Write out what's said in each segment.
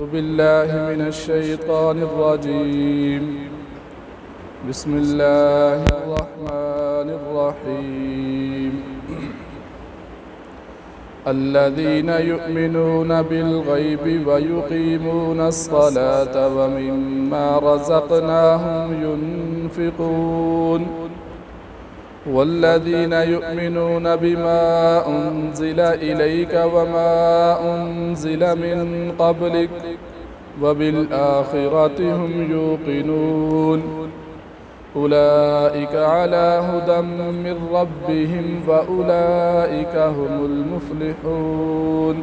बिल्लाहि मिनश्शैतानिर्रजीम बिस्मिल्लाहिर्रहमानिर्रहीम अल्लज़ीना युमिनूना बिलग़ैबि व युक़ीमूनस्सलाता व मिम्मा रज़क़नाहुम युनफ़िक़ून वल्लज़ीना युमिनूना बिमा उन्ज़िला इलैका वमा उन्ज़िला मिन क़ब्लिक व बिल आखिरति हुम यूक़िनून उलाइका अला हुदम मिर रब्बिहिम व उलाइका हुमुल मुफ़्लिहून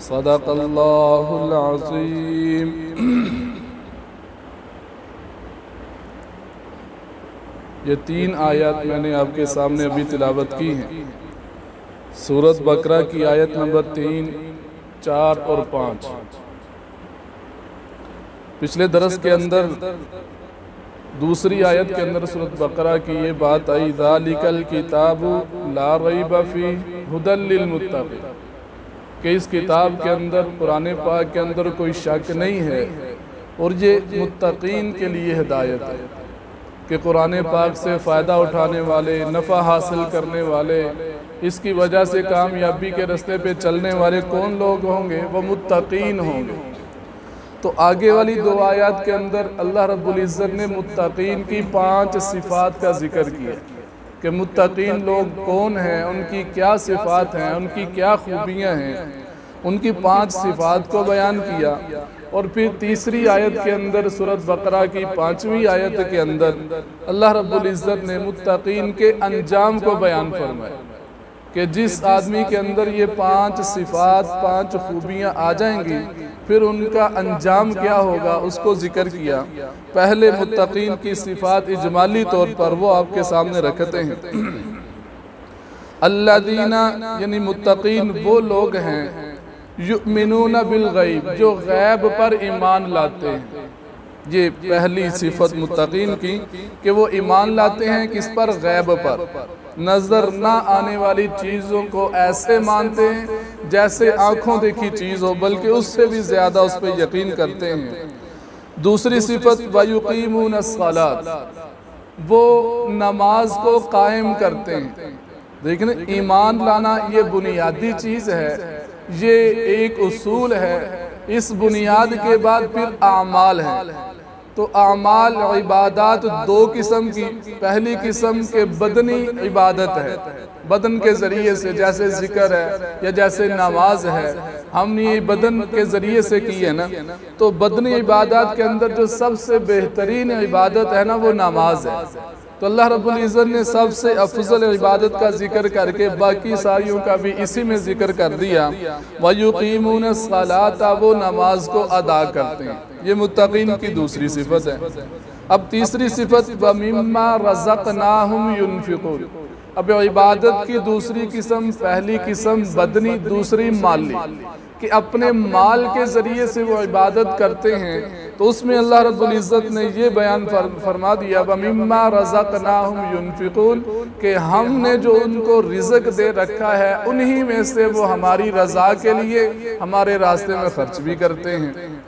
सदक़ल्लाहुल अज़ीम। ये 3 आयत मैंने आपके सामने अभी तिलावत की हैं। सूरत बकरा की आयत नंबर 3, 4 और 5। पिछले दरस के अंदर दूसरी आयत के अंदर सूरत बकरा की ये बात आई, ज़ालिकल किताबु ला रैब फीह हुदल लिल मुत्तक़ीन, कि इस किताब के अंदर, कुरान पाक के अंदर कोई शक नहीं है और ये मुत्तक़ीन के लिए हिदायत है कि कुरान पाक से फ़ायदा उठाने वाले, नफ़ा हासिल करने वाले, इसकी वजह से कामयाबी के रास्ते पे चलने वाले कौन लोग होंगे? वो मुत्तक़ीन होंगे। तो आगे वाली 2 आयत के अंदर अल्लाह रब्बुल इज़्ज़त ने मुत्तक़ीन की 5 सिफ़ात का जिक्र किया कि मुत्तक़ीन लोग कौन हैं, उनकी क्या सिफ़ात हैं, उनकी क्या खूबियाँ हैं, उनकी 5 सिफ़ात को बयान किया। और फिर तीसरी आयत के अंदर सूरत बकरा की 5वीं आयत के अंदर अल्लाह रब्बुल इज़्ज़त ने मुत्तक़ीन के अंजाम को बयान फरमाया कि जिस आदमी के अंदर ये 5 सिफ़ात, 5 खूबियाँ आ जाएंगी, फिर उनका अंजाम क्या होगा उसको जिक्र किया। पहले मुत्तक़ीन की सिफ़ात इजमाली तौर पर वो आपके सामने रखते हैं। अल्लज़ीना यानी मुत्तक़ीन वो लोग हैं, युमिनूना बिल गैब, जो गैब पर ईमान लाते हैं। ये पहली सिफत मुत्तक़ीन की कि वो ईमान लाते हैं किस पर? गैब पर। नज़र ना आने वाली चीज़ों को ऐसे मानते हैं जैसे आँखों देखी चीज़ हो, बल्कि उससे भी ज़्यादा उस पर यकीन करते हैं। दूसरी सिफत व युक़ीमूनस्सलात, वो नमाज को कायम करते हैं। देखने, ईमान लाना ये बुनियादी चीज़ है, ये एक उसूल है। इस बुनियाद के बाद फिर आमाल है। तो आमाल इबादत 2 किस्म की। पहली किस्म के बदनी इबादत है, बदन के ज़रिए से, जैसे ज़िक्र है या जैसे नमाज है, हमने ये बदन के ज़रिए से की है ना। तो बदनी इबादत के अंदर जो सबसे बेहतरीन इबादत है ना, वो नमाज है। तो अल्लाह रब्बुल इज़्ज़त ने सबसे अफजल इबादत का जिक्र करके बाकी सारियों का भी इसी में जिक्र कर दिया। व युक़ीमूनस्सलाता, वो नमाज को अदा करते हैं। ये मुत्तक़ीन की दूसरी सिफत है। अब तीसरी सिफत व मिम्मा रज़क़नाहुम युनफ़िक़ून। अब इबादत की दूसरी किस्म, पहली किस्म बदनी, दूसरी माली, कि अपने माल के ज़रिए से वो इबादत करते हैं। तो उसमें अल्लाह रब्बुल इज़्ज़त ने ये बयान फरमा दिया, व मिम्मा रज़क़नाहुम युनफ़िक़ून, कि हमने जो उनको रिज़्क़ दे रखा है उन्हीं में से वो हमारी रज़ा के लिए हमारे रास्ते में खर्च भी करते हैं।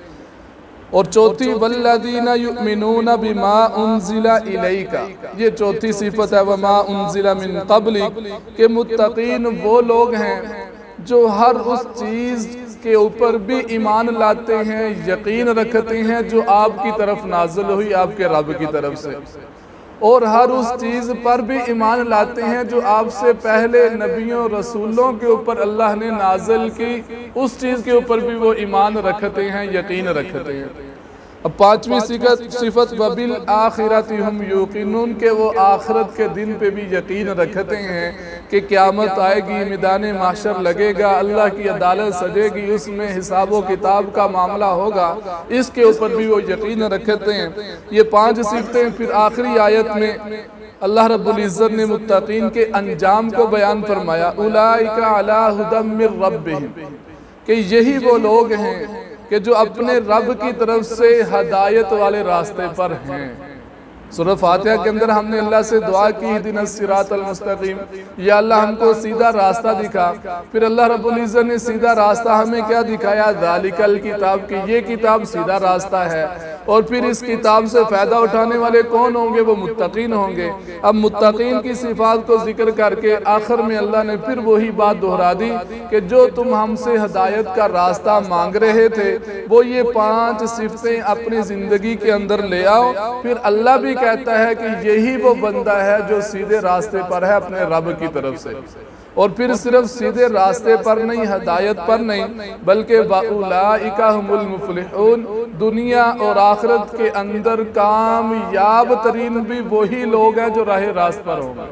और चौथी वल्लज़ीना युमिनूना बिमा उन्ज़िला इलैका, ये चौथी सिफत है, वमा उन्ज़िला मिन क़ब्लिक, के मुत्तक़ीन वो लोग हैं जो हर उस चीज़ के ऊपर भी ईमान लाते हैं, यकीन रखते हैं जो आपकी तरफ नाज़िल हुई आपके रब की तरफ से, और हर उस चीज़ पर भी ईमान लाते हैं जो आपसे पहले नबियों रसूलों के ऊपर अल्लाह ने नाज़िल की, उस चीज़ के ऊपर भी वो ईमान रखते हैं, यकीन रखते हैं। अब 5वीं सिफत वबिल आखिरति हुम यूक़िनून, के वो आखिरत के दिन पे भी यकीन रखते हैं कि क़यामत आएगी, मैदान माशर लगेगा, अल्लाह की अदालत सजेगी, उसमें हिसाब व किताब का मामला होगा, इसके ऊपर भी वो यकीन रखते हैं। ये 5 सिफतें फिर आखिरी आयत में अल्लाह रब्बुल इज़्ज़त ने मुत्तक़ीन के अंजाम को बयान फरमाया, उलाइका अला हुदम मिर रब्बिहिम, कि यही वो लोग हैं कि जो अपने रब की तरफ से हदायत वाले रास्ते पर हैं। सूरह फातिहा के अंदर हमने अल्लाह से दुआ की, इहदिनस सिरातल मुस्तकीम, या अल्लाह हमको सीधा रास्ता दिखा। फिर अल्लाह रब्बुल इज्जत ने सीधा रास्ता हमें क्या दिखाया, ज़ालिकल किताब की, ये किताब सीधा रास्ता है। और फिर इस किताब से फ़ायदा उठाने वाले कौन होंगे, वो मुत्तकीन होंगे। अब मुत्तकीन की सिफात को जिक्र करके आखिर में अल्लाह ने फिर वही बात दोहरा दी कि जो तुम हमसे हदायत का रास्ता मांग रहे थे, वो ये 5 सिफतें अपनी ज़िंदगी के अंदर ले आओ। फिर अल्लाह भी कहता है कि यही वो बंदा है जो सीधे रास्ते पर है अपने रब की तरफ से। और फिर सिर्फ सीधे रास्ते पर नहीं, हदायत पर नहीं, बल्कि वाउलाइका हुमुल मुफलिहून, दुनिया और आखिरत के अंदर कामयाब तरीन भी वही लोग हैं जो राह रास्त पर होंगे।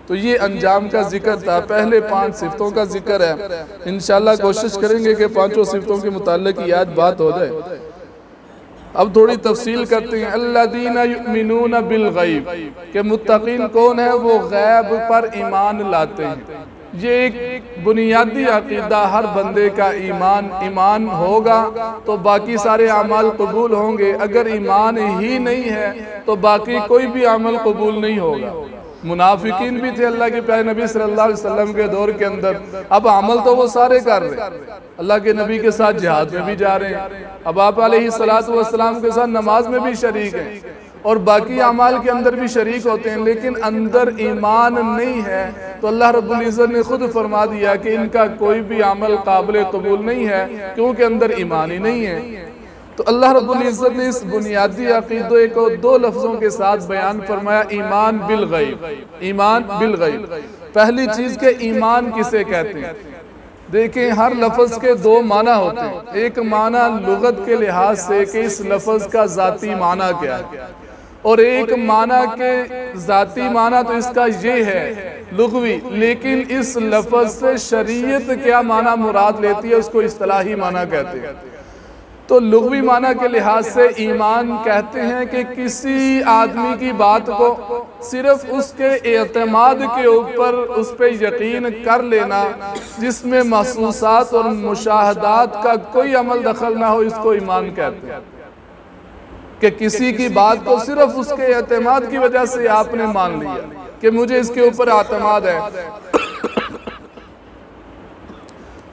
तो ये अंजाम का जिक्र था, पहले 5 सिफतों का जिक्र है। इंशाल्लाह कोशिश करेंगे कि 5 सिफतों के मुताल्लिक ही आज बात हो जाए। अब थोड़ी तफसील करते हैं। अल्लज़ीना युमिनूना बिल गैब, के मुत्तकीन कौन है, वो गैब पर ईमान लाते हैं। ये एक बुनियादी अकीदा हर बंदे का ईमान होगा तो बाकी सारे अमाल कबूल होंगे। अगर ईमान ही नहीं है तो बाकी कोई भी अमल कबूल नहीं होगा। मुनाफिकीन भी थे अल्लाह के प्यारे नबी सल्लल्लाहु अलैहि वसल्लम के दौर के अंदर। अब अमल तो वो सारे कर रहे हैं, अल्लाह के नबी के साथ जिहाद में भी जा रहे हैं, अब आप अलैहिस्सलातु वस्सलाम के साथ नमाज में भी शरीक हैं और बाकी अमाल के अंदर भी शरीक होते हैं, लेकिन अंदर ईमान नहीं है। तो अल्लाह रब्बुल इज़्ज़त ने खुद फरमा दिया कि इनका कोई भी अमल काबिल कबूल नहीं है, क्योंकि अंदर ईमान ही नहीं है। तो अल्लाह रब्बुल इज़्ज़त ने इस बुनियादी अक़ीदे को 2 लफ्ज़ों के साथ बयान फरमाया, ईमान बिल गैब। ईमान बिल गैब, पहली चीज़ के ईमान किसे कहते हैं। देखें, हर लफ्ज़ के 2 माना होते हैं। एक माना लुगत के लिहाज से कि इस लफ्ज़ का ज़ाती माना क्या है, और एक माना के ज़ाती माना तो इसका ये है लुग़वी, लेकिन इस लफ्ज़ से शरीयत क्या माना मुराद लेती है, उसको इस्तिलाही माना कहते हैं। तो लुग़वी माना के लिहाज से ईमान कहते हैं कि किसी आदमी की बात को सिर्फ उसके एतमाद के ऊपर उस पर यकीन कर लेना, जिसमें महसूसात और मुशाहदात का कोई अमल दखल ना हो, इसको ईमान कहते हैं। कि किसी की बात को सिर्फ उसके एतमाद की वजह से आपने मान लिया कि मुझे इसके ऊपर एतमाद है,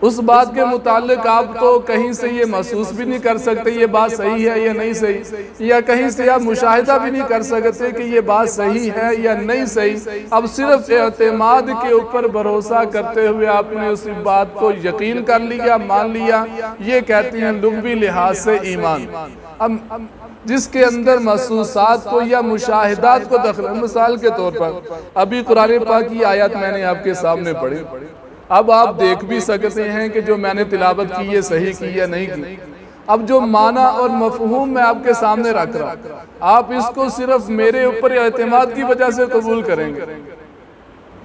उस बात के मुतालिक आप तो कहीं से ये महसूस भी नहीं कर सकते ये बात सही है या नहीं सही, या कहीं से आप मुशाहिदा भी नहीं कर सकते कि ये बात सही है या नहीं सही। अब सिर्फ एतमाद के ऊपर भरोसा करते हुए आपने उस बात को यकीन कर लिया, मान लिया, ये कहते हैं लुग़वी लिहाज से ईमान। अब जिसके अंदर महसूसात को या मुशाहिदात को दखल, मिसाल के तौर पर अभी कुरान पाक की आयत मैंने आपके सामने पढ़ी, अब आप देख भी सकते हैं कि जो मैंने तिलावत की ये सही की या नहीं की। अब जो माना और मफहूम मैं आपके सामने रख रहा, आप इसको सिर्फ मेरे ऊपर एतमाद की वजह से कबूल करेंगे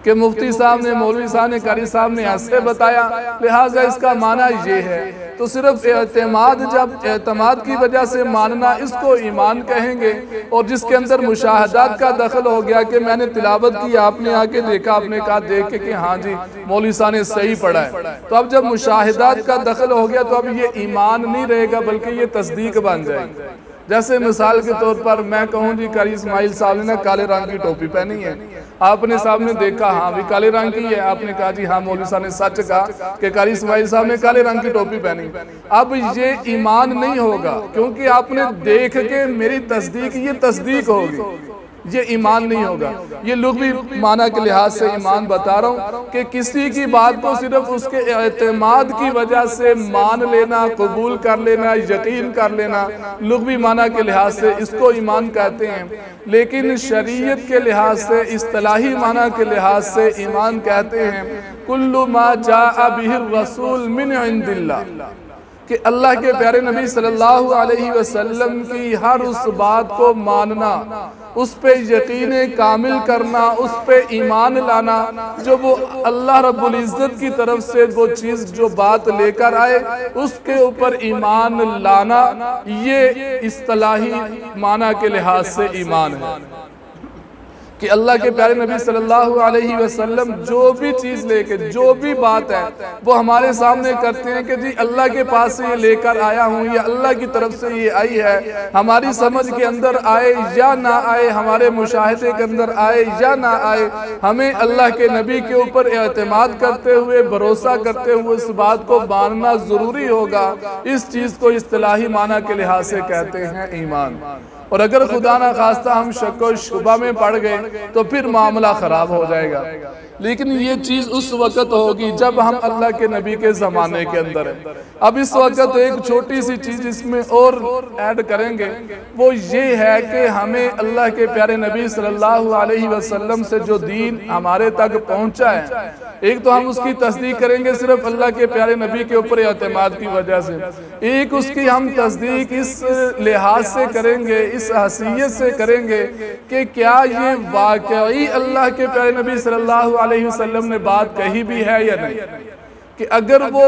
कि मुफ्ती साहब ने, मौलवी साहब ने, कारी साहब ने ऐसे बताया, लिहाजा इसका माना ये है। तो सिर्फ एतमाद, जब एतमाद की वजह से मानना, इसको ईमान कहेंगे। और जिसके अंदर मुशाहदात का दखल हो गया कि मैंने तिलावत की, आपने आके देखा, आपने कहा देख के कि हाँ जी मौलवी साहब ने सही पढ़ा है, तो अब जब मुशाहदात का दखल हो गया तो अब ये ईमान नहीं रहेगा बल्कि ये तस्दीक बन जाएगी। जैसे मिसाल के तौर पर मैं कहूँ जी कारी इस्माइल साहब ने ना काले रंग की टोपी पहनी है, आपने सामने देखा हाँ भी काले रंग की है, आपने कहा जी हाँ मौलवी साहब ने सच कहा कि कारी इस्माइल साहब ने काले रंग की टोपी पहनी। अब ये ईमान नहीं होगा, क्योंकि आपने देख के मेरी तस्दीक, ये तस्दीक होगी, ये ईमान नहीं होगा। ये लुग़वी माना के लिहाज से ईमान बता रहा हूँ कि किसी की बात को सिर्फ उसके एतमाद की वजह से मान लेना, कबूल कर लेना, यकीन कर लेना, लुग़वी माना के लिहाज से इसको ईमान कहते हैं। लेकिन शरीयत के लिहाज से, इस्तिलाही माना के लिहाज से ईमान कहते हैं कुल्लु मा जाअ बिहि रसूल मिन इंदिल्लाह, कि अल्लाह के प्यारे नबी सल्लल्लाहु अलैहि वसल्लम की हर उस बात को मानना, उस पे यकीन कामिल करना, उस पे ईमान लाना, जो वो अल्लाह रब्बुल इज़्ज़त की तरफ से वो चीज़ जो बात लेकर आए उसके ऊपर ईमान लाना, ये इस्तिलाही माना के लिहाज से ईमान है। कि अल्लाह के प्यारे नबी सल्लल्लाहु अलैहि वसल्लम जो भी चीज़ लेके, जो भी बात है वो हमारे सामने करते हैं कि जी अल्लाह के पास से ये लेकर आया हूँ या अल्लाह की तरफ से ये आई है। हमारी समझ के अंदर आए या ना आए, हमारे मुशाहिदे के अंदर आए या ना आए, हमें अल्लाह के नबी के ऊपर एतमाद करते हुए, भरोसा करते हुए इस बात को मानना ज़रूरी होगा। इस चीज़ को इस्तिलाही माना के लिहाज से कहते हैं ईमान। और अगर खुदा ना खास्ता हम शक व शुबा में पड़ गए तो फिर मामला ख़राब हो जाएगा। लेकिन ये चीज़ उस वक़्त होगी जब हम अल्लाह के नबी के ज़माने के अंदर है। अब इस वक़्त एक छोटी सी चीज़ इसमें और ऐड करेंगे, वो ये है कि हमें अल्लाह के प्यारे नबी सल्लल्लाहु अलैहि वसल्लम से जो दीन हमारे तक पहुँचा है, एक तो हम उसकी तस्दीक करेंगे सिर्फ अल्लाह के प्यारे नबी के ऊपर एतमाद की वजह से, एक उसकी हम तस्दीक इस लिहाज से करेंगे, इस हैसियत से करेंगे कि क्या ये वाकई अल्लाह के प्यारे नबी सल्लल्लाहु अलैहि वसल्लम ने बात कही भी है या नहीं। कि अगर वो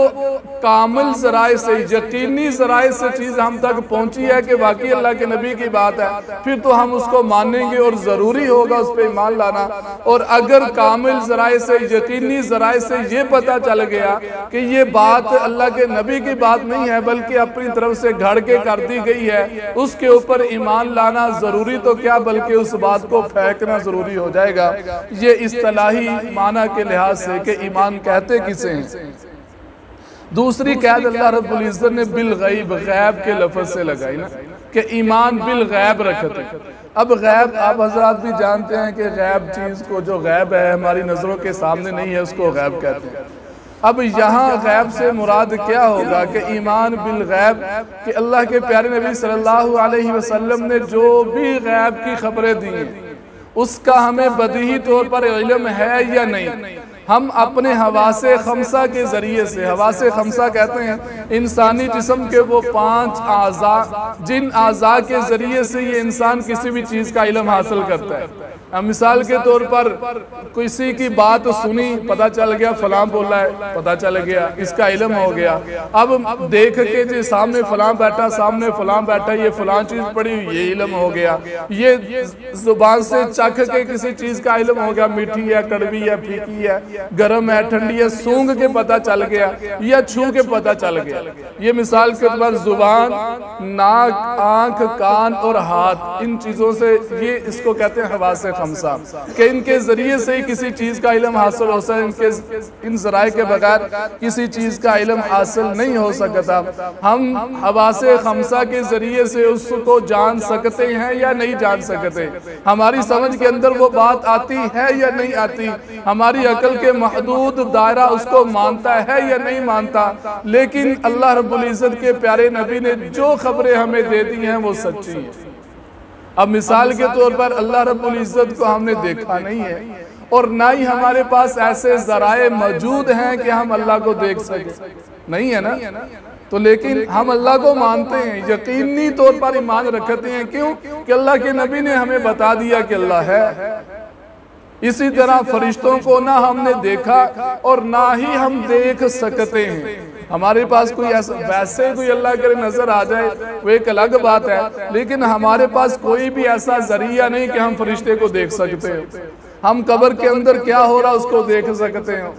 कामिल ज़राए से, यकीनी ज़राए से चीज़ हम तक पहुंची है कि वाकई अल्लाह के नबी की बात है, फिर तो हम उसको मानेंगे और ज़रूरी होगा उस पर ईमान लाना। और अगर कामिल ज़राए से, यकीनी ज़राए से ये पता चल गया कि ये बात अल्लाह के नबी की बात नहीं है बल्कि अपनी तरफ से घड़ के कर दी गई है, उसके ऊपर ईमान लाना ज़रूरी तो क्या बल्कि उस बात को फेंकना ज़रूरी हो जाएगा। ये इस्तिलाही माना के लिहाज से कि ईमान कहते किसे हैं। दूसरी कैद अल्लाह रब्बुल इज़्ज़त ने बिल गैब, गैब के लफ्ज़ से लगाई ना कि ईमान बिल गैब रखते। अब गैब आप हजरात भी जानते हैं कि गैब चीज़ को, जो गैब है हमारी नज़रों के सामने नहीं है, उसको गैब कहते हैं। अब यहाँ गैब से मुराद क्या होगा कि ईमान बिल गैब, कि अल्लाह के प्यारे नबी सल्लल्लाहु अलैहि वसल्लम ने जो भी गैब की खबरें दी हैं उसका हमें बदीही तौर पर इल्म है या नहीं। हम अपने हवासे खमसा के ज़रिए से, हवासे खमसा कहते हैं इंसानी जिस्म के वो 5 आज़ा, जिन आज़ा के ज़रिए से ये इंसान किसी भी चीज़ का इल्म हासिल करता है। अब मिसाल के तौर पर किसी की बात सुनी, पता चल गया फलां बोला है, पता चल गया, इसका इल्म हो गया। अब देख के जी सामने फलां बैठा, सामने फलां बैठा, ये फलां चीज़ पड़ी, ये इल्म हो गया। ये जुबान से चख के किसी चीज़ का इल्म हो गया, मीठी है, कड़वी है, फीकी है, गर्म है, ठंडी है, सूंघ के पता चल गया या छू के पता चल गया। ये मिसाल के तौर पर जुबान, नाक, आंख, कान और हाथ, इन चीज़ों से ये इसको कहते हैं हवासे खमसा, कि इनके जरिए से ही किसी चीज़ का इल्म हासिल हो सकता है। इनके इन ज़राए के बगैर किसी चीज़ का इल्म हासिल नहीं हो सकता। हम हवासे खमसा के जरिए से उसको जान सकते हैं या नहीं जान सकते। हमारी समझ के अंदर वो बात आती है या नहीं आती, हमारी अकल के महदूद दायरा उसको मानता है या नहीं मानता। लेकिन अल्लाह रब्बुल इज़्ज़त के प्यारे नबी ने जो खबरें हमें दे दी हैं वो सच्ची है। अब मिसाल के तौर पर अल्लाह रब्बुल इज़्ज़त को हमने देखा नहीं है और ना ही हमारे पास ऐसे ज़राए मौजूद हैं कि हम अल्लाह को देख सके, नहीं है ना। तो लेकिन हम अल्लाह को मानते हैं, यकीनी तौर पर ईमान रखते हैं। क्यों? कि अल्लाह के नबी ने हमें बता दिया कि अल्लाह है। इसी तरह फरिश्तों को ना हमने देखा और ना ही हम देख सकते हैं। हमारे पास कोई ऐसा, वैसे कोई अल्लाह करे नजर आ जाए वो एक अलग बात है, लेकिन हमारे पास कोई भी ऐसा जरिया नहीं कि हम फरिश्ते को देख सकते हो। हम कब्र के अंदर क्या हो रहा उसको देख सकते हो,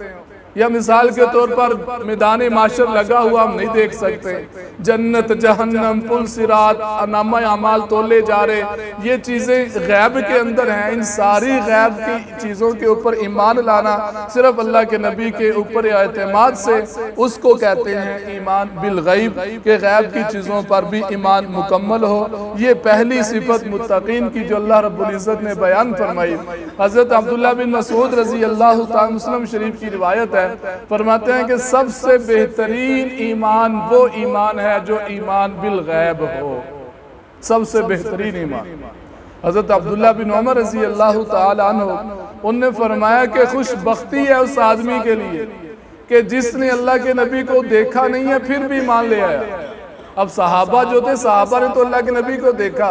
या मिसाल के तौर पर मैदान माशर लगा हुआ हम नहीं देख सकते। जन्नत, जहन्नम, पुल सिरात, नामा अमाल तोले जा रहे, ये चीज़ें गैब के अंदर हैं। इन सारी गैब की चीज़ों के ऊपर ईमान लाना सिर्फ अल्लाह के नबी के ऊपर एतमाद से, उसको कहते हैं ईमान बिल गैब, के गैब की चीज़ों पर भी ईमान मुकम्मल हो। ये पहली सिफत मुत्तकीन की जो अल्लाह रब्बुल इज़्ज़त ने बयान फरमाई। हज़रत अब्दुल्लाह बिन मसूद रज़ी अल्लाह तआला मुस्लिम शरीफ की रिवायत है, फरमाते हैं कि सबसे बेहतरीन ईमान वो ईमान है जो ईमान बिल गैब हो। सबसे बेहतरीन ईमान। हज़रत अब्दुल्लाह बिन उमर रज़ी अल्लाह तआला अन्हु, उनने फरमाया कि खुशबख्ती है उस आदमी के लिए कि जिसने अल्लाह के नबी को देखा नहीं है फिर भी ईमान ले आया। अब सहाबा जो थे, सहाबा ने तो अल्लाह के नबी को देखा,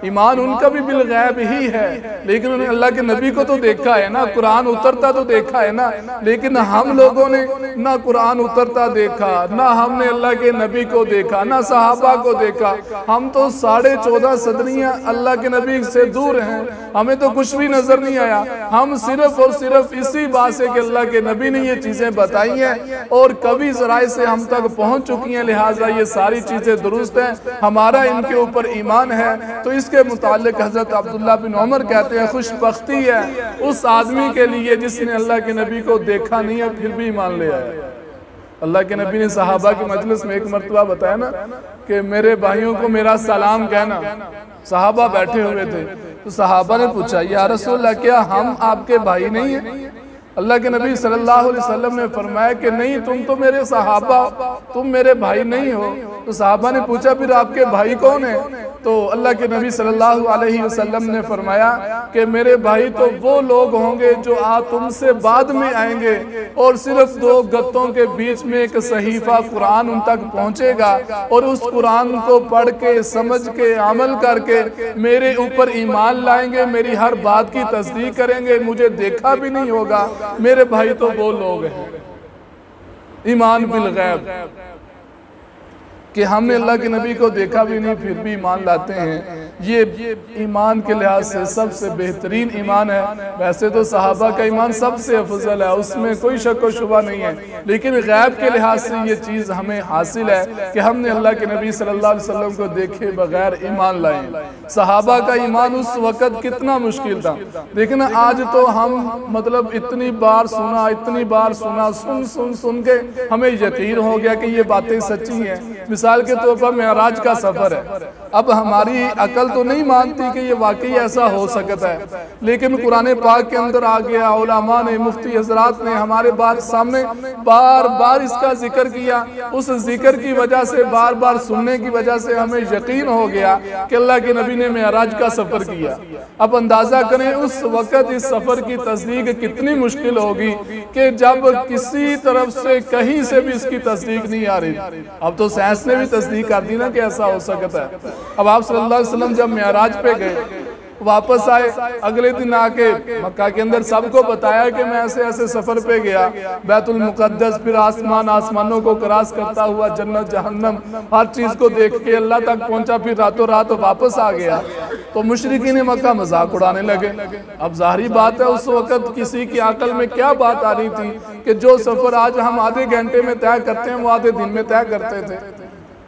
ईमान उनका भी बिल गैब ही है, लेकिन उन्होंने अल्लाह के नबी को तो देखा है ना, कुरान उतरता तो देखा है ना। लेकिन हम लोगों ने ना कुरान उतरता देखा, ना हमने अल्लाह के नबी को देखा, ना सहाबा को देखा। हम तो 14.5 सदनियां अल्लाह के नबी से दूर हैं, हमें तो कुछ भी नजर नहीं आया। हम सिर्फ और सिर्फ इसी बात से कि अल्लाह के नबी ने ये चीजें बताई हैं और कभी जराए से हम तक पहुंच चुकी हैं, लिहाजा ये सारी चीजें दुरुस्त है, हमारा इनके ऊपर ईमान है। तो इसके मुतालिक हजरत अब्दुल्ला बिन उमर कहते हैं, खुशबख्ती है उस आदमी के लिए जिसने अल्लाह के नबी को देखा नहीं है फिर भी ईमान ले आया। अल्लाह के नबी ने सहाबा की मजलिस में एक मरतबा बताया ना कि मेरे भाइयों को मेरा सलाम कहना। सहाबा बैठे हुए थे तो सहाबा ने पूछा, या रसूलल्लाह क्या हम आपके भाई नहीं हैं? अल्लाह के नबी सल्लल्लाहु अलैहि वसल्लम ने फरमाया कि नहीं, तुम तो मेरे सहाबा, तुम मेरे भाई नहीं हो। तो सहाबा ने पूछा फिर आपके भाई कौन है? तो अल्लाह के नबी सल्लल्लाहु अलैहि वसल्लम ने फरमाया कि मेरे भाई तो वो लोग होंगे जो तुमसे बाद में आएंगे और सिर्फ 2 गत्तों के बीच में एक सहीफा कुरान उन तक पहुंचेगा और उस कुरान को पढ़ के समझ के अमल करके मेरे ऊपर ईमान लाएंगे, मेरी हर बात की तस्दीक करेंगे, मुझे देखा भी नहीं होगा। मेरे भाई तो वो लोग हैं। ईमान बिल गैब कि हमने अल्लाह के नबी को देखा भी नहीं फिर भी ईमान लाते हैं, ये ईमान के लिहाज से सबसे बेहतरीन ईमान है। वैसे तो सहाबा का ईमान सबसे अफजल है, उसमें कोई शक व शुबा नहीं है, लेकिन गैब के लिहाज से ये चीज़ हमें हासिल है कि हमने अल्लाह के नबी सल्लल्लाहु अलैहि वसल्लम को देखे बगैर ईमान लाए। सहाबा का ईमान उस वक़्त कितना मुश्किल था, लेकिन आज तो हम मतलब इतनी बार सुना, सुन के हमें यकीन हो गया कि ये बातें सच्ची हैं। मिसाल के तौर पर मेराज का सफर है, अब हमारी अकल तो नहीं मानती कि ये वाकई ऐसा हो सकता है, लेकिन कुरान पाक के अंदर आ गया, उलमा ने, मुफ्ती हजरात ने हमारे बात सामने बार बार इसका जिक्र किया। उस जिक्र की वजह से, बार बार सुनने की वजह से हमें यकीन हो गया कि अल्लाह के नबी ने मेराज का सफर किया। अब अंदाजा करें उस वक़्त इस सफर की तस्दीक कितनी मुश्किल होगी कि जब किसी तरफ से कहीं से भी इसकी तस्दीक नहीं आ रही। अब तो साइंस ने भी तस्दीक कर दी ना कि ऐसा हो सकता है। अब आप सल्लल्लाहु अलैहि वसल्लम जब मेराज पे गए, वापस आए, अगले दिन आके मक्का के अंदर सबको बताया कि मैं ऐसे ऐसे सफर पे गया, बैतुल मुकद्दस, फिर आसमानों को क्रॉस करता हुआ जन्नत जहन्नम हर चीज को देख के अल्लाह तक पहुंचा, फिर रातों रात वापस आ गया। तो मुशरिकीन मक्का मजाक उड़ाने लगे। अब जाहिर बात है उस वक्त किसी की अकल में क्या बात आ रही थी कि जो सफर आज हम आधे घंटे में तय करते हैं वो आधे दिन में तय करते थे।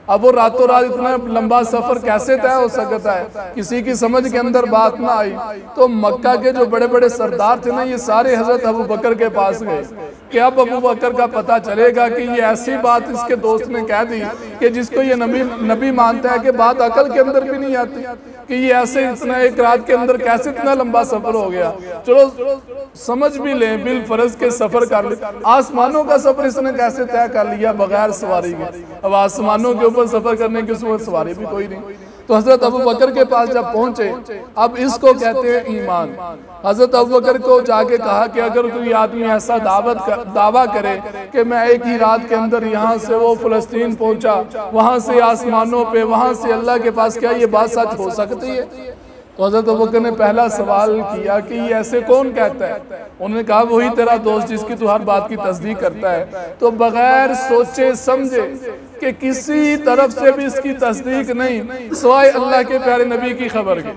अब वो रातों रात इतना लंबा सफर कैसे तय हो सकता है, किसी की समझ के अंदर बात ना आई। तो मक्का के जो बड़े बड़े सरदार थे ना, ये सारे हजरत अबू बकर के पास गए कि अब अबू बकर का पता चलेगा कि ये ऐसी बात इसके दोस्त ने कह दी कि जिसको ये नबी मानता है कि बात अकल के अंदर भी नहीं आती कि ये ऐसे इतना एक रात के अंदर कैसे इतना लंबा सफर हो गया। चलो समझ भी लें, बिल फर्ज के सफर कर ले, आसमानों का सफर इसने कैसे तय कर लिया बगैर सवारी के। अब आसमानों के ऊपर सफर करने की उसमें सवारी भी कोई नहीं। तो हजरत अबू बकर के पास जब पहुंचे, अब इसको कहते हैं ईमान। हजरत अबू बकर को जाके कहा कि अगर कोई आदमी ऐसा दावा करे कि मैं एक ही रात के अंदर यहाँ से वो फिलिस्तीन पहुंचा, वहां से आसमानों पे, वहां से अल्लाह के पास, क्या ये बात सच हो सकती है? तो हजरत अबू बकर ने पहला सवाल किया कि ये ऐसे कौन कहता है? उन्होंने कहा वही तेरा दोस्त जिसकी तू हर बात की तस्दीक करता है। तो बगैर सोचे समझे कि किसी तरफ से भी इसकी तस्दीक नहीं सिवाय अल्लाह के प्यारे नबी की खबर के,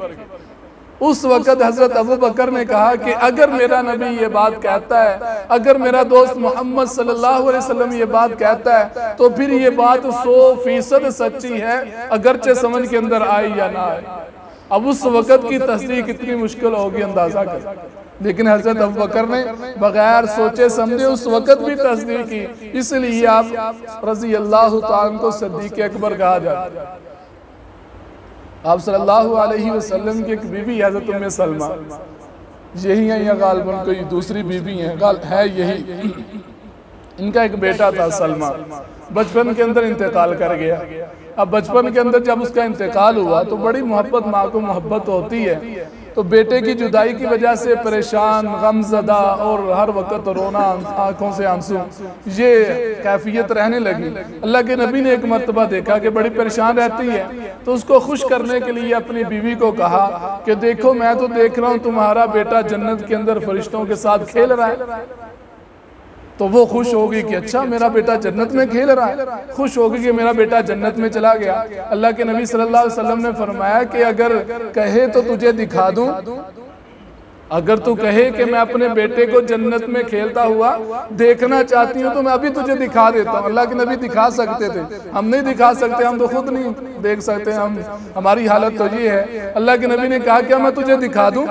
उस वक़्त हजरत अबू बकर ने कहा कि अगर मेरा नबी ये बात कहता है, अगर मेरा दोस्त मोहम्मद सल्लल्लाहु अलैहि वसल्लम ये बात कहता है, तो फिर ये बात 100% सच्ची है, अगरचे समझ के अंदर आए या ना आए। अब उस वक़्त की तस्दीक कितनी मुश्किल होगी अंदाजा कर, लेकिन हजरत अबू बकर ने बगैर सोचे समझे उस वक़्त भी तस्दीक की। इसलिए आप रज़ी अल्लाह तआला को सिद्दीक़ अकबर कहा जाता है। आप सल्लल्लाहु अलैहि वसल्लम की एक बीवी हजरत उम्मे सलमा, यही है या गालिबन कोई दूसरी बीवी है यही। इनका एक बेटा था सलमा, बचपन के अंदर इंतकाल कर गया। अब बचपन के अंदर जब उसका इंतकाल हुआ तो बड़ी मोहब्बत, माँ को मोहब्बत होती है, तो बेटे की जुदाई की वजह से परेशान, गमज़दा और हर वक्त रोना, आंखों से आंसू, ये कैफियत रहने लगी। अल्लाह के नबी ने एक मर्तबा देखा कि बड़ी परेशान रहती है, तो उसको खुश करने के लिए अपनी बीवी को कहा कि देखो मैं तो देख रहा हूँ तुम्हारा बेटा जन्नत के अंदर फरिश्तों के साथ खेल रहा है। तो वो खुश होगी कि अच्छा मेरा बेटा जन्नत में खेल रहा है, खुश होगी कि मेरा बेटा जन्नत में चला गया। अल्लाह के नबी सल्लल्लाहु अलैहि वसल्लम ने फरमाया कि अगर कहे तो तुझे दिखा दूं, अगर तू कहे कि मैं अपने बेटे को जन्नत में खेलता हुआ देखना चाहती हूँ तो मैं अभी तुझे दिखा देता हूँ। अल्लाह के नबी दिखा सकते थे, हम नहीं दिखा सकते, हम तो खुद नहीं देख सकते, हमारी हालत तो ये है। अल्लाह के नबी ने कहा क्या मैं तुझे दिखा दूं?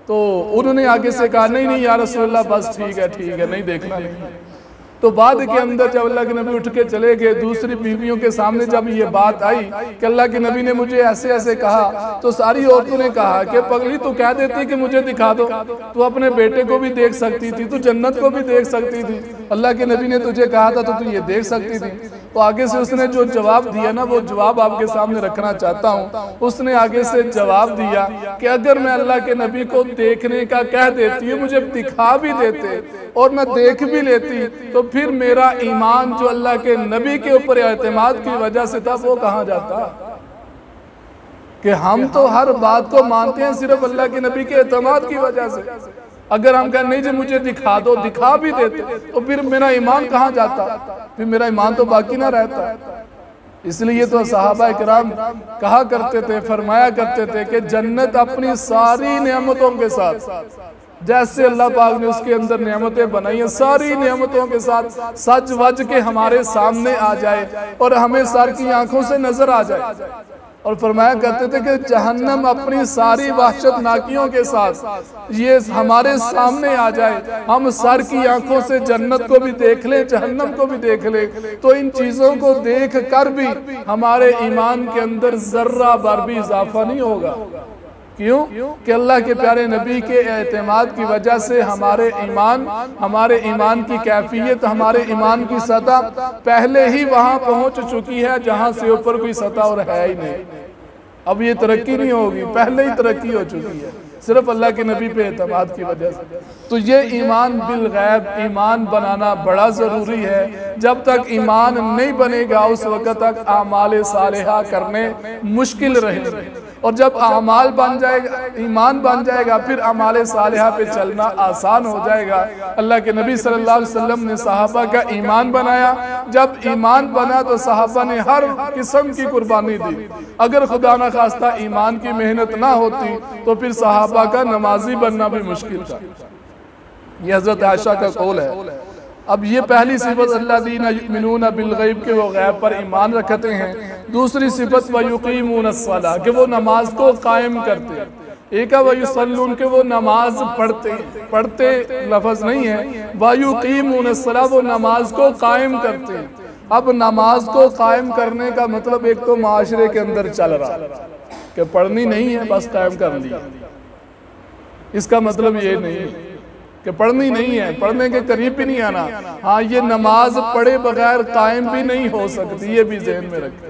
तो उन्होंने आगे से कहा नहीं नहीं या रसूलल्लाह बस ठीक है नहीं देखना नहीं। तो बाद के अंदर जब अल्लाह के नबी उठ के चले गए, दूसरी बीवियों के सामने जब ये बात आई कि अल्लाह के नबी ने मुझे ऐसे ऐसे कहा, तो सारी औरतों ने कहा कि पगली तू कह देती कि मुझे दिखा दो, तू अपने बेटे को भी देख सकती थी, तू जन्नत को भी देख सकती थी, अल्लाह के नबी ने तुझे कहा था तो तू ये देख सकती थी। तो आगे से उसने जो जवाब दिया ना, वो जवाब आपके सामने रखना चाहता हूँ। उसने आगे से जवाब दिया कि अगर मैं अल्लाह के नबी को देखने का कह देती, मुझे दिखा भी देते और मैं देख भी लेती, तो फिर मेरा ईमान जो अल्लाह के नबी के ऊपर एतमाद की वजह से था वो कहाँ जाता? कि हम तो हर बात को मानते हैं सिर्फ अल्लाह के नबी के एतमाद की वजह से। अगर हम कहें नहीं जी मुझे दिखा दो, दिखा भी देते, तो फिर मेरा ईमान कहाँ जाता? फिर मेरा ईमान तो बाकी ना रहता। इसलिए तो सहाबा इकराम कहा करते थे, फरमाया करते थे कि जन्नत अपनी सारी नेमतों के साथ, जैसे अल्लाह पाक ने उसके अंदर नेमतें बनाई हैं, सारी नेमतों के साथ सज वज के हमारे सामने आ जाए और हमें सर की आंखों से नजर आ जाए। और फरमाया करते थे कि जहन्नम अपनी सारी वहशतनाकियों के साथ ये हमारे सामने आ जाए, हम सर की आंखों से जन्नत को भी देख लें, जहन्नम को भी देख लें, तो इन चीजों को देख कर भी हमारे ईमान के अंदर जर्रा भर भी इजाफा नहीं होगा। क्यों? कि अल्लाह के प्यारे नबी के एतमाद की वजह से हमारे ईमान की कैफियत, हमारे ईमान की सतह पहले ही वहां पहुंच चुकी है जहां से ऊपर कोई सतह और है ही नहीं। अब ये तरक्की नहीं होगी, पहले ही तरक्की हो चुकी है सिर्फ अल्लाह के नबी पे एतमाद की वजह से। तो ये ईमान बिल गैब, ईमान बनाना बड़ा ज़रूरी है। जब तक ईमान नहीं बनेगा उस वक़्त तक आमाल सालिहा करने मुश्किल रहेंगे, और जब आमाल बन जाएगा, ईमान बन जाएगा, फिर आमाल सालिहा पे चलना आसान हो जाएगा। अल्लाह के नबी सल्लल्लाहु अलैहि वसल्लम ने सहाबा का ईमान बनाया। जब ईमान बना तो सहाबा ने हर किस्म की कुर्बानी दी। अगर खुदा न खास्ता ईमान की मेहनत ना होती तो फिर सहाबा का नमाजी बनना भी मुश्किल था। यह हजरत आयशा का कौल है। अब ये पहली सिफत अल्लज़ीना युमिनूना बिल गैब के वो गैब पर ईमान रखते हैं। दूसरी सिफत व युकीमूनस्सलाह के वो नमाज को कायम करते हैं। एक व युसल्लून के वो नमाज पढ़ते लफ्ज़ नहीं है, व युकीमूनस्सलाह वो नमाज को कायम करते हैं। अब नमाज को कायम करने का मतलब एक तो माशरे के अंदर चल रहा कि पढ़नी नहीं है बस कायम कर लिया, इसका मतलब ये नहीं कि पढ़नी नहीं है, पढ़ने के करीब भी नहीं आना। हाँ, ये नमाज पढ़े बगैर कायम भी नहीं हो सकती, ये भी ज़हन में रखें।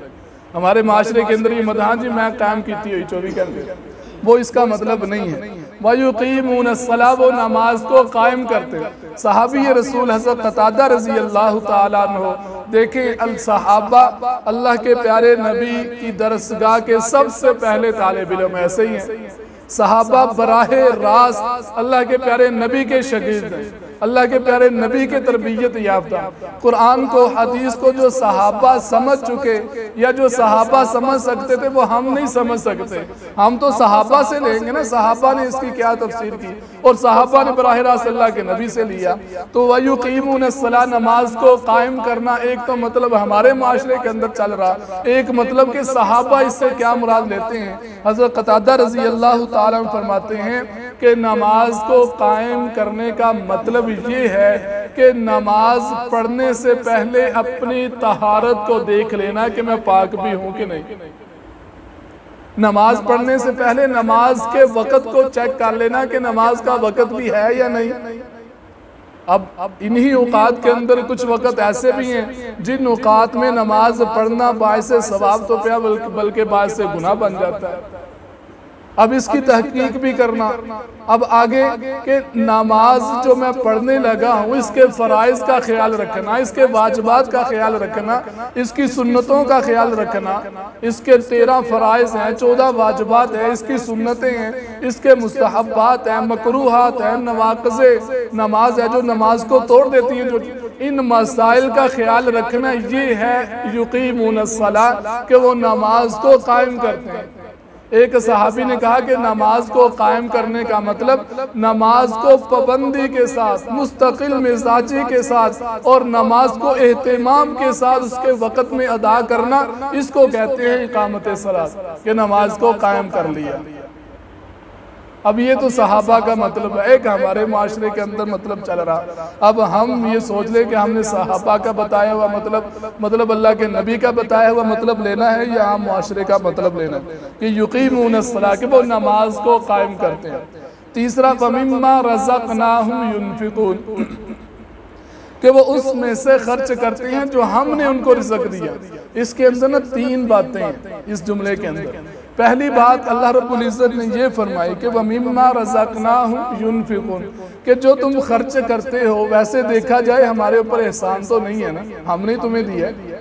हमारे माशरे के अंदर ये मदहां जी मैं कायम की थी 24 घंटे, वो इसका मतलब नहीं है। वयुकीमूनस्सलाह वो नमाज को कायम करते। सहाबी रसूल हज़रत क़तादा रज़ी अल्लाह तआला अन्हु देखें, अल सहाबा अल्लाह के प्यारे नबी की दरसगाह के सबसे पहले तालिब इल्म ऐसे ही हैं। सहाबा बराहे रास्त अल्लाह के प्यारे नबी के शागिर्द हैं, अल्लाह के प्यारे नबी के तरबियत याफ्ता। कुरान को, हदीस को जो सहाबा समझ चुके या जो सहाबा समझ सकते थे वो हम नहीं समझ सकते। हम तो सहाबा से लेंगे ना, सहाबा ने इसकी क्या तफसीर की और सहाबा ने बराह रास्त अल्लाह के नबी से लिया। तो वयुकीमूनस्सलाह नमाज को कायम करना एक तो मतलब हमारे माशरे के अंदर चल रहा, एक मतलब कि सहाबा इससे क्या मुराद लेते हैं। हज़रत क़तादा रज़ी अल्लाह ताला फरमाते हैं कि नमाज को कायम करने का मतलब ये है कि नमाज पढ़ने से पहले अपनी तहारत को देख लेना कि मैं पाक भी हूं कि नहीं। नमाज पढ़ने से पहले नमाज के वक़्त को चेक कर लेना कि नमाज का वक़्त भी है या नहीं। अब इन्हीं औकात के अंदर कुछ वक़्त ऐसे भी हैं जिन औकात में नमाज पढ़ना बाइसे सवाब तो क्या बल्कि बाइसे गुनाह बन जाता है। अब इसकी तहकीक भी करना, अब आगे के नमाज जो मैं पढ़ने लगा हूँ इसके फ़राइज़ का ख्याल रखना, इसके वाजिबात का ख्याल रखना, इसकी सुन्नतों का ख्याल रखना। इसके 13 फ़राइज़ हैं, 14 वाजिबात हैं, इसकी सुन्नतें हैं, इसके मुस्तहब्बात हैं, मकरूहात हैं, नवाक़िज़े नमाज है जो नमाज को तोड़ देती है। जो इन मसाइल का ख्याल रखना ये है युक़ीमूनस्सलाह कि वो नमाज को कायम करते हैं। एक सहाबी ने कहा कि नमाज को कायम करने का मतलब नमाज को पाबंदी के साथ, मुस्तकिल मिजाजी के साथ और नमाज को एहतिमाम के साथ उसके वक़्त में अदा करना, इसको कहते हैं इकामत सलात, कि नमाज को कायम कर लिया। अब ये तो सहाबा का मतलब है, एक हमारे माशरे के अंदर मतलब चल रहा। अब हम ये सोच ले कि हमने सहाबा का बताया हुआ मतलब अल्लाह के नबी का बताया हुआ मतलब लेना है या हम माशरे का मतलब लेना है कि युक़ीमूनस्सलाह, कि वो नमाज को कायम करते हैं। तीसरा वमिम्मा रज़क़नाहुम युनफ़िक़ून, कि वो उसमें से खर्च करते हैं जो हमने उनको रिज़्क़ दिया। इसके अंदर ना 3 बातें हैं इस जुमले के अंदर। पहली बात अल्लाह रब्बुल इज़्ज़त ने ये फरमाई कि वमिम्मा रज़क़नाहुम युनफ़िक़ून, कि जो तुम खर्च करते हो वैसे देखा जाए हमारे ऊपर एहसान तो नहीं है ना, हमने तुम्हें दिया है।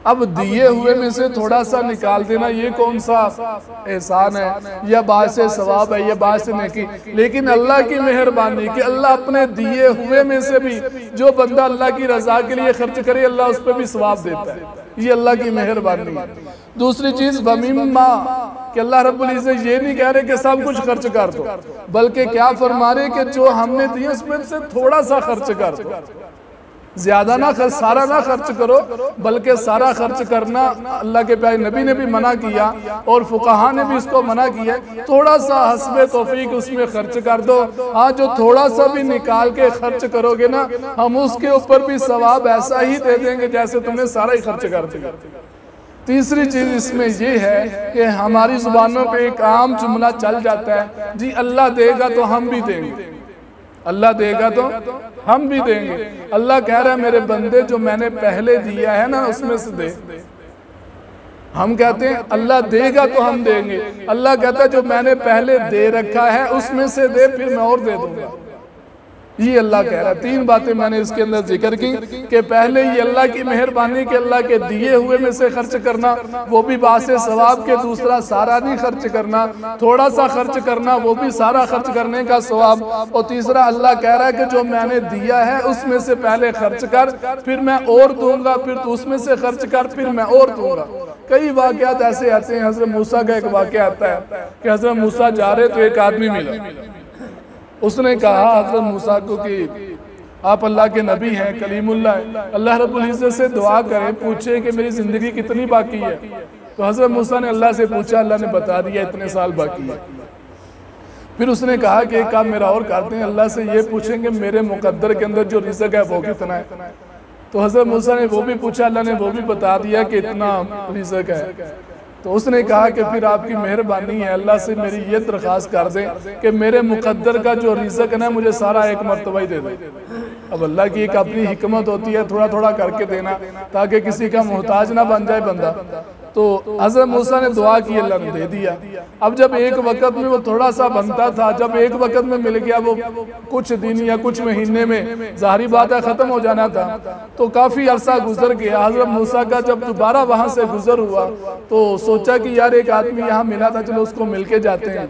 अब दिए हुए में से थोड़ा सा निकाल देना ये कौन सा एहसान है या बासे सवाब है या बासे नेकी, लेकिन अल्लाह की मेहरबानी कि अल्लाह अपने दिए हुए में से भी जो बंदा अल्लाह की रजा के लिए खर्च करे अल्लाह उस पर भी सवाब देता है, ये अल्लाह की मेहरबानी है। दूसरी चीज वमिम्मा, कि अल्लाह रब्बुल इज़्ज़त ये नहीं कह रहे कि सब कुछ खर्च कर दो, बल्कि क्या फरमा रहे कि जो हमने दिए उसमें से थोड़ा सा खर्च कर दो, ज्यादा ना खर्च, सारा ना खर्च करो, बल्कि सारा खर्च करना अल्लाह के प्यारे नबी ने भी मना किया और फुकाहा ने भी इसको मना किया। थोड़ा सा हस्बे तौफीक उसमें खर्च कर दो। हाँ, जो थोड़ा सा भी निकाल के खर्च करोगे ना हम उसके ऊपर भी सवाब ऐसा ही दे देंगे जैसे तुमने सारा ही खर्च कर दिया। तीसरी चीज इसमें ये है कि हमारी जुबानों पे एक आम जुमला चल जाता है, जी अल्लाह देगा तो हम भी देंगे, अल्लाह देगा तो हम भी देंगे। अल्लाह कह रहा है मेरे बंदे जो मैंने पहले दिया है ना उसमें से दे। हम कहते हैं अल्लाह देगा तो हम देंगे, अल्लाह कहता है जो मैंने पहले दे रखा है उसमें से दे, फिर मैं और दे दूंगा। ये अल्लाह कह रहा है। 3 बातें मैंने इसके अंदर जिक्र की कि पहले ये अल्लाह की मेहरबानी के अल्लाह के दिए हुए में से खर्च करना, वो भी बासे सवाब के, दूसरा सारा नहीं खर्च करना, थोड़ा सा खर्च करना वो भी सारा खर्च करने का सवाब, और तीसरा अल्लाह कह रहा है कि जो मैंने दिया है उसमें से पहले खर्च कर, फिर मैं और दूंगा, फिर तू उसमें से खर्च कर, फिर मैं और दूंगा। कई वाकयात ऐसे आते हैं। हजरत मूसा का एक वाकया आता है कि हजरत मूसा जा रहे तो एक आदमी मिला, उसने कहा हजरत मूसा को कि आप अल्लाह के नबी हैं, कलीमुल्लाह हैं, अल्लाह रब्बुल इज़्ज़त से दुआ करें, पूछे कि मेरी ज़िंदगी कितनी बाकी है। तो हजरत मूसा ने अल्लाह से पूछा, अल्लाह ने बता दिया इतने साल बाकी है। फिर उसने कहा कि एक काम मेरा और करते हैं, अल्लाह से ये पूछेंगे मेरे मुकद्दर के अंदर जो रिज़्क़ है वो कितना है। तो हजरत मूसा ने वो भी पूछा, अल्लाह ने वो भी बता दिया कि इतना रिज़्क़ है। तो उसने कहा कि फिर आपकी मेहरबानी है, अल्लाह से मेरी ये दरख्वास्त कर दें कि मेरे मुकद्दर का जो रिज़्क़ है मुझे सारा एक मरतबा ही दे दे। अब अल्लाह की एक अपनी हिकमत होती है थोड़ा थोड़ा करके देना ताकि किसी का मोहताज ना बन जाए बंदा। तो हज़रत मूसा ने दुआ की, अल्लाह ने दे दिया। अब जब एक वक़्त में वो थोड़ा सा बनता था, जब एक वक़्त में मिल गया वो कुछ दिन या कुछ महीने में ज़ाहिरी बात है ख़त्म हो जाना था, तो काफ़ी अरसा गुजर गया। हज़रत मूसा का जब दोबारा वहाँ से गुजर हुआ तो सोचा कि यार एक आदमी यहाँ मिला था, चलो उसको मिल के जाते हैं।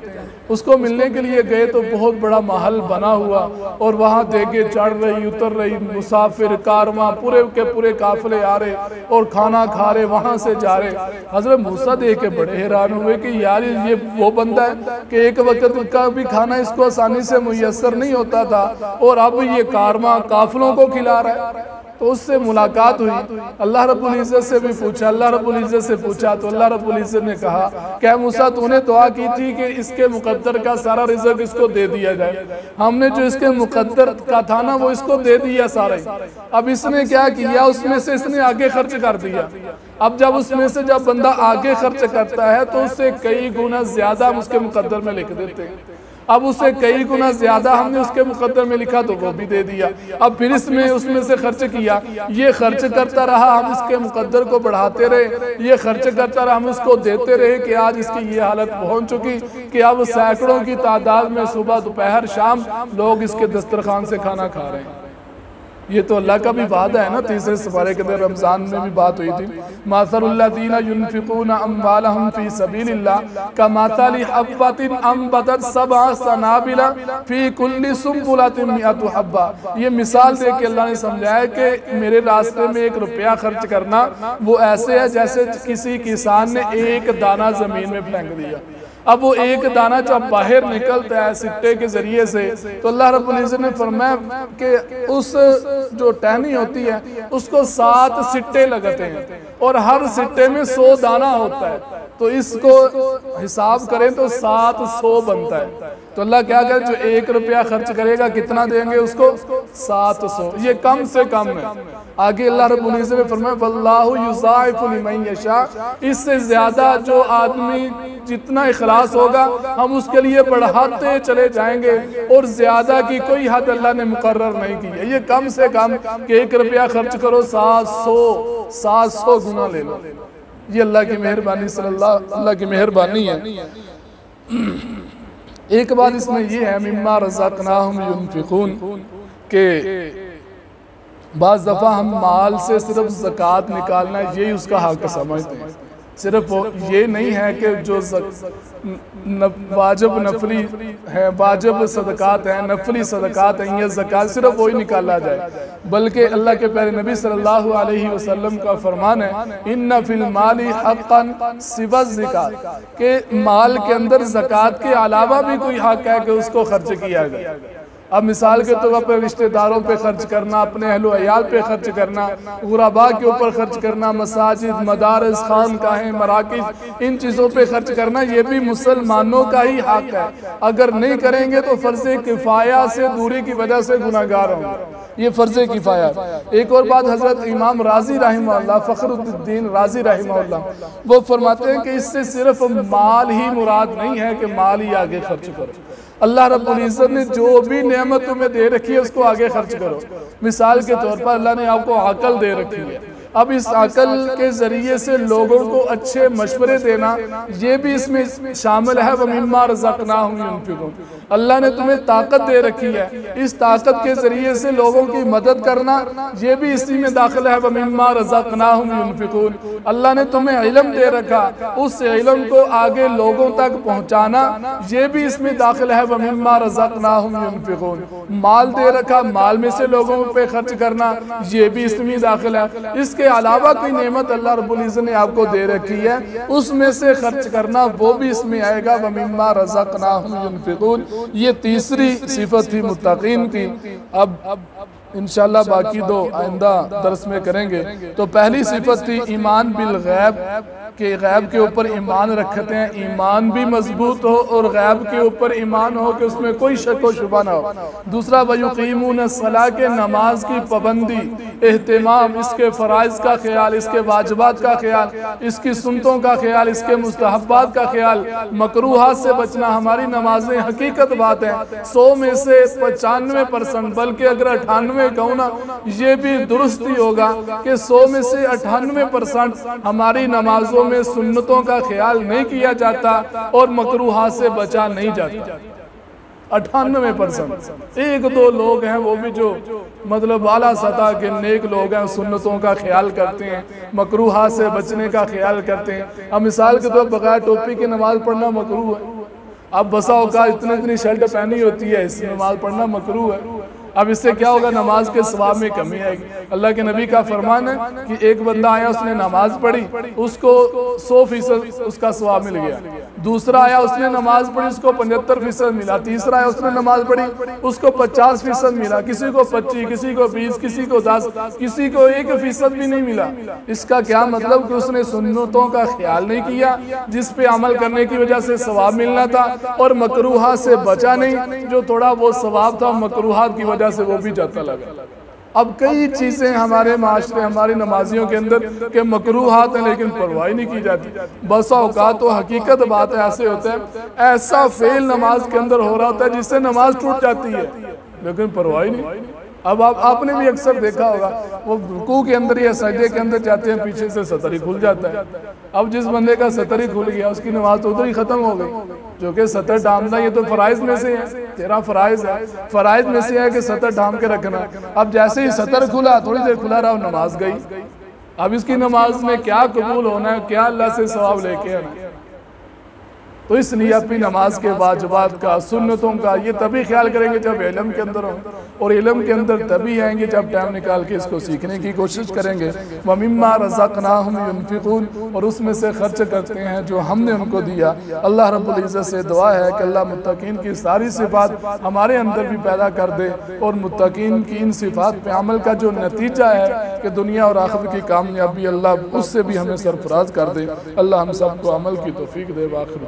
उसको मिलने के लिए गए तो बहुत बड़ा महल बना हुआ और वहाँ देगे चढ़ रही उतर रही, मुसाफिर कारवां पूरे के पूरे काफिले आ रहे और खाना खा रहे, वहाँ से जा रहे। हजरत मूसा देख के बड़े हैरान हुए कि यार ये वो बंदा है कि एक वक्त का भी खाना इसको आसानी से मुयस्सर नहीं होता था और अब ये कारवां काफिलों को खिला रहा है। तो उससे मुलाकात हुई, अल्लाह रब्बुल इज़्ज़त से भी पूछा, अल्लाह रब्बुल इज़्ज़त से पूछा तो अल्लाह रब्बुल इज़्ज़त ने कहा क्या मूसा तूने दुआ की थी कि इसके मुकद्दर का सारा रिज़्क़ इसको दे दिया जाए, हमने जो इसके मुकद्दर का था ना वो इसको दे दिया सारा ही। अब इसने क्या किया, उसमें से इसने आगे खर्च कर दिया। अब जब उसमें से जब बंदा आगे खर्च करता है तो उससे कई गुना ज्यादा हम उसके मुकद्दर में लिख देते हैं। अब उसे कई गुना ज्यादा हमने उसके मुकद्दर में लिखा तो वो भी दे दिया। अब फिर इसमें उसमें से खर्च किया, ये खर्च करता रहा, हम इसके मुकद्दर को बढ़ाते रहे, ये खर्च करता रहा, हम इसको देते रहे कि आज इसकी ये हालत पहुंच चुकी कि अब सैकड़ों की तादाद में सुबह दोपहर शाम लोग इसके दस्तरखान से खाना खा रहे हैं। ये तो अल्लाह का भी वादा है ना। तीसरे सिपारे के अंदर रमजान में भी बात हुई थी, मासरुल्लज़ीना युनफिकूना अम्वालहुम फी सबीलिल्लाह कमासली हब्बतिन अंबतत सबअ सनाबिला फी कुल्ली सुंबुलतिन मिअतु हब्बा। ये मिसाल दे के अल्लाह ने समझाया कि मेरे रास्ते में 1 रुपया खर्च करना वो ऐसे है जैसे किसी किसान ने 1 दाना जमीन में फेंक दिया। अब वो 1 दाना जब बाहर निकलता है सिट्टे के जरिए से, तो अल्लाह रब्बुल इज़्ज़त ने फरमाया कि उस जो टहनी होती है उसको 7 सिट्टे लगते हैं और हर सिट्टे में 100 दाना होता है। तो इसको हिसाब करें तो 700 बनता है। तो अल्लाह क्या करे, जो 1 रुपया खर्च करेगा कितना देंगे उसको? 700। ये कम से कम है। आगे अल्लाह रब्बुल इज़्ज़त ने फरमाया वल्लाहु युज़ाइफु लिमन यशा, इससे ज्यादा जो आदमी जितना इखलास होगा हम उसके लिए बढ़ाते चले जाएंगे और ज्यादा की कोई हद अल्लाह ने मुकर्रर नहीं की है। ये कम से कम कि 1 रुपया खर्च करो 700 गुना ले लो। ये अल्लाह की मेहरबानी अल्लाह की मेहरबानी है। एक बात इसमें यह है मिम्मा रज़क़नाहुम युनफ़िक़ून के बाज़ दफ़ा हम माल से सिर्फ ज़कात निकालना यही उसका हक समझते हैं। सिर्फ ये नहीं है कि जो वाजिब नफली है, वाजिब सदकात है, नफली सदकात है, ये ज़कात सिर्फ वही निकाला जाए, बल्कि अल्लाह के प्यारे नबी सल्लल्लाहु अलैहि वसल्लम का फरमान है इन्ना फिल माली हक़्क़न सिवा ज़कात, के माल के अंदर ज़कात के अलावा भी कोई हक है कि उसको खर्च किया गया। अब मिसाल के तौर पर रिश्तेदारों पे खर्च करना, अपने अहलो अयाल पे खर्च करना, गुरबा के ऊपर खर्च करना, मसाजिद, मदारस, खानकाहें, मराकिज़, इन चीज़ों पे खर्च करना ये भी मुसलमानों का ही हक है। अगर नहीं करेंगे तो फ़र्ज़े किफ़ाया से दूरी की वजह से गुनाहगार होंगे। ये फ़र्ज़े किफ़ाया। एक और बात हज़रत इमाम राज़ी रहमहुल्लाह, फ़खरुद्दीन राज़ी रहमहुल्लाह, वो फरमाते हैं कि इससे सिर्फ माल ही मुराद नहीं है कि माल ही आगे खर्च करो। अल्लाह रब्बुल इज़्ज़त ने जो भी नेमत तुम्हें दे रखी है उसको आगे खर्च करो। मिसाल के तौर पर अल्लाह ने आपको अकल दे रखी है, अब इस अकल के जरिए से लोगों को अच्छे मशवरे देना ये भी इसमें शामिल है। वमिम्मा रज़क़नाहुम युनफ़िक़ून, अल्लाह ने तुम्हें ताकत दे रखी है, इस ताकत के जरिए से लोगों की मदद करना ये भी इसी में दाखिल है। वमिम्मा रज़क़नाहुम युनफ़िक़ून, अल्लाह ने तुम्हें इल्म दे रखा, उस इल्म को आगे लोगों तक पहुँचाना ये भी इसमें दाखिल है। वमिम्मा रज़क़नाहुम युनफ़िक़ून, माल दे रखा, माल में से लोगों पे खर्च करना ये भी इसमें दाखिल है। इसके अलावा कोई नेमत अल्लाह रब्बुल इज़्ज़त ने आपको दे रखी है उसमें से खर्च करना वो भी इसमें आएगा। वमिम्मा रज़क़नाहुम युनफ़िक़ून, ये तीसरी सिफत थी मुत्तक़ीन की। अब इंशाअल्लाह बाकी 2 आइंदा दर्स में करेंगे। तो पहली सिफत थी ईमान बिल गैब, कि गैब के ऊपर ईमान रखते हैं, ईमान भी मजबूत हो और गैब के ऊपर ईमान हो कि उसमें कोई शक व शुबा ना हो। दूसरा वयुक़ीमून सलाह, के नमाज की पाबंदी, एहतिमाम, इसके फ़राइज़ का ख्याल, इसके वाजिबात का ख्याल, इसकी सुन्नतों का ख्याल, इसके मुस्तहब्बात का ख्याल, मकरूहात से बचना। हमारी नमाजें हकीकत बात है 100 में से 95%, बल्कि अगर 98 कहूँ ना ये भी दुरुस्त ही होगा कि 100 में से 98% हमारी नमाजों में सुन्नतों का ख्याल नहीं किया जाता और मकरूहात से बचा नहीं जाता। 98%। 1-2 लोग हैं वो भी जो मतलब आला सतह के नेक लोग हैं, सुन्नतों का ख्याल करते हैं, मकरूहात से बचने का ख्याल करते हैं। अब मिसाल के तौर पर बगैर टोपी की नमाज पढ़ना मकरूह है। अब बसा होगा इतनी शर्ट पहनी होती है, इस नमाज पढ़ना मकरूह है। अब इससे क्या होगा, नमाज के सवाब में कमी आएगी। अल्लाह के नबी का फरमान है कि एक बंदा आया, उसने नमाज पढ़ी, उसको 100% उसका सवाब मिल गया। दूसरा आया, उसने नमाज पढ़ी, उसको 75% मिला। तीसरा आया, उसने नमाज पढ़ी, उसको 50% मिला। किसी को 25, किसी को 20, किसी को 10, किसी को 1% भी नहीं मिला। इसका क्या मतलब कि उसने सुन्नतों का ख्याल नहीं किया जिस पे अमल करने की वजह से सवाब मिलना था, और मकरूहात से बचा नहीं, जो थोड़ा वो सवाब था मकरूहात की वजह से वो भी जाता लगा। अब कई चीज़ें हमारे माशरे, हमारी नमाजियों के अंदर के मकरूहात हैं, लेकिन परवाह नहीं की जाती। बस औकात तो हकीकत बात ऐसे होता है, ऐसा फेल नमाज के अंदर हो रहा होता है जिससे नमाज टूट जाती है, लेकिन परवाह नहीं। अब आपने भी अक्सर देखा होगा, वो रुकू के अंदर या सजदे के अंदर जाते हैं, पीछे से सतर ही खुल जाता है। अब जिस बंदे का सतर ही खुल गया उसकी नमाज तो उधर ही खत्म हो गई, जो कि सतर डामना ये तो फराइज में से है, तेरा फराइज है, फराइज में से है कि सतर डाम के रखना। अब जैसे ही सतर खुला, थोड़ी देर खुला रहा, नमाज गई। अब इसकी नमाज में क्या कबूल होना है, क्या अल्लाह से सवाब लेके आना। तो इसलिए अपनी नमाज के वाजिबात का, सुन्नतों का ये तभी ख्याल करेंगे जब इल्म के अंदर हो, और इल्म के अंदर तभी आएंगे जब टाइम निकाल के इसको सीखने की कोशिश करेंगे। व मिम्मा रज़क़नाहुम युनफ़िक़ून, और उसमें से खर्च करते हैं जो हमने उनको दिया। अल्लाह रब्बुल इज़्ज़त से दुआ है कि अल्लाह मुत्तकीन की सारी सिफ़ात हमारे अंदर भी पैदा कर दे, और मुत्तकीन की इन सिफ़ात पे अमल का जो नतीजा है कि दुनिया और आखिरत की कामयाबी, अल्लाह उससे भी हमें सरफराज कर दे। अल्लाह हम सबको अमल की तौफ़ीक दे। आखिर